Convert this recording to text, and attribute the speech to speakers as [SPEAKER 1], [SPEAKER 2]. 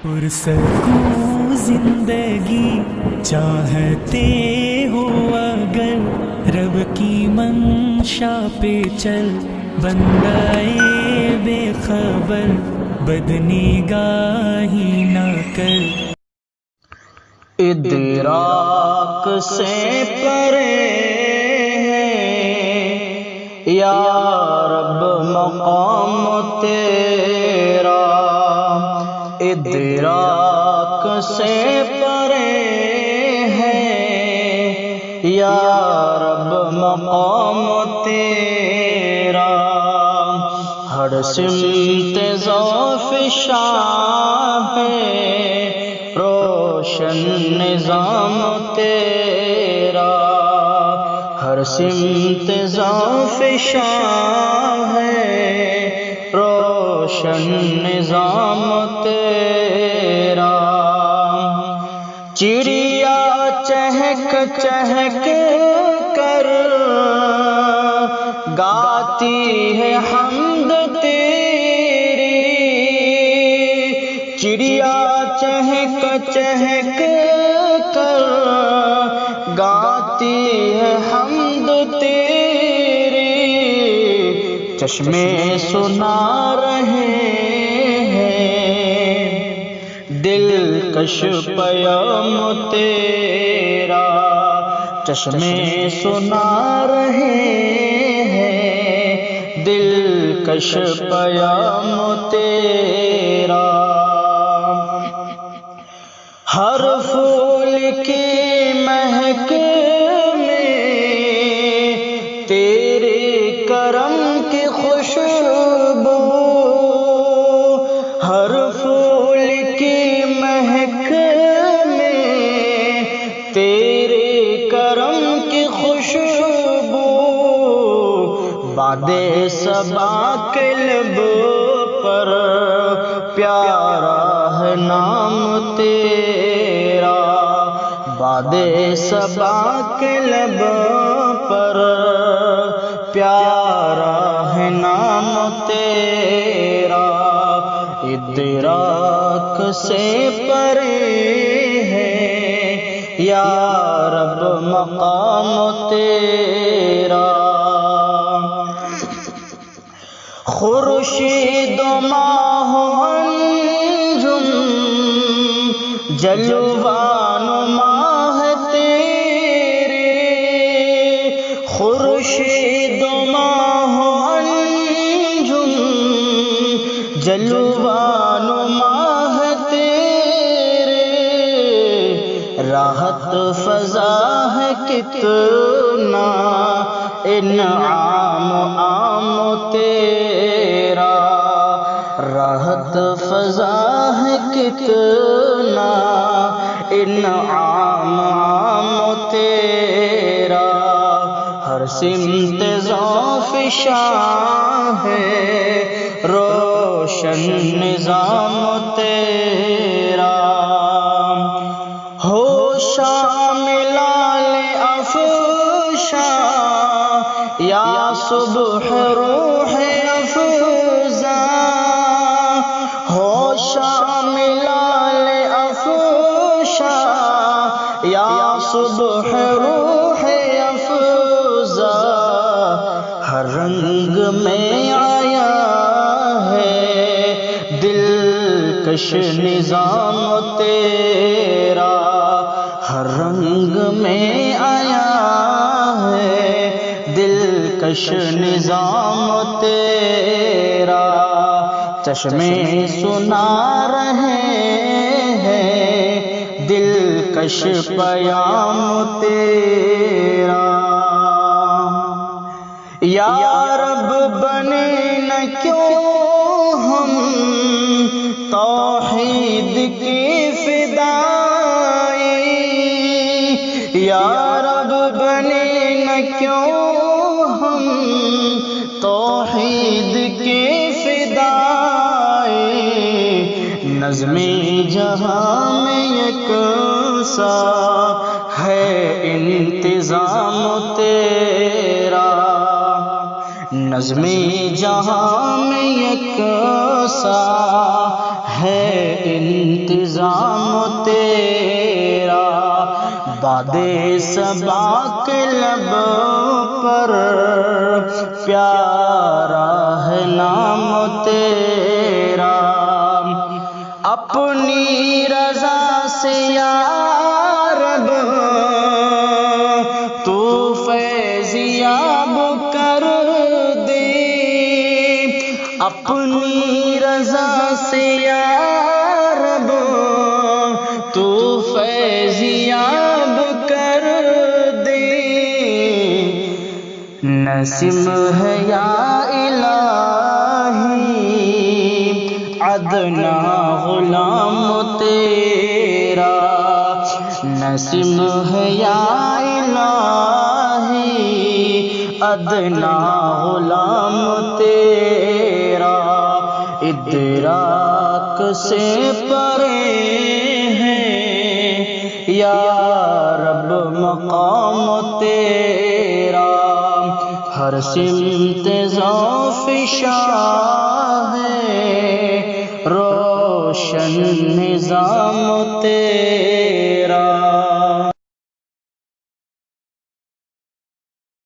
[SPEAKER 1] پرسکون زندگی چاہتے ہو اگر رب کی منشا پہ چل، بندائے بے خبر بدنگاہی نہ کر۔
[SPEAKER 2] ادراک سے پرے ہے یا رب مقام تیرا، ادراک سے پرے ہے یا رب مقام تیرا، ہر سمت ذوف شاہ ہے روشن نظام تیرا، ہر سمت ذوف شاہ ہے روشن نظام تیرا، چڑیا چہک چہک کر گاتی ہے حمد تیری، چڑیا چہک چہک کر گاتی ہے حمد تیری، چشمے سنا رہے ہیں دلکش پیام تیرا، چشمے سنا رہے ہیں دلکش پیام تیرا، ہر پھول کی مہک میں تیرے کرم کی خوشبو، ہر پھول کی مہک میں تیرے کرم کی خوشبو، باد صبا کے لب پر پیارا ہے نام تیرا، باد صبا کے لب پر پیارا ہے نام تیرا، ادراک سے پرے ہے یا رب مقام تیرا، خورشید و ماہ انجم جلوان و ماہ تیرے، خورشید و ماہ انجم جلوان و ماہ تیرے، راحت فضا ہے کتنا انعام عام تیرا، راحت فضا ہے کتنا انعام عام تیرا، ہر سمت ذوف شاہ ہے روشن نظام تیرا، ہو شام لال افشاں یا صبح روح افزاں، ہو شام لال افشاں یا صبح روح افزاں، ہر رنگ میں آیا ہے دلکش نظام تیرا، ہر رنگ میں آیا ہے دلکش نظام تیرا، چشمے سنا رہے ہیں دلکش پیام تیرا، یا رب بنے نہ کیوں ہم توحید کی فدائی، یا رب بنے نہ کیوں ہم توحید کی فدائی، نظم جہاں میں یکساں ہے انتظام تیرا، نظم جہاں میں یکساں ہے انتظام نظام تیرا، بادِ صبا کے لب پر پیارا ہے نام تیرا، اپنی رضا سے یا رب تو فیضیاب کر دے، اپنی رضا سے یا رب تو فیضیاب کر دے، نسیم ہے یا الہی ادنا غلام تیرا، نسیم ہے یا الہی ادنا غلام تیرا، ادراک سے پرے ہے یا رب مقام تیرا، ہر سمت ذوف شاہ ہے روشن نظام تیرا۔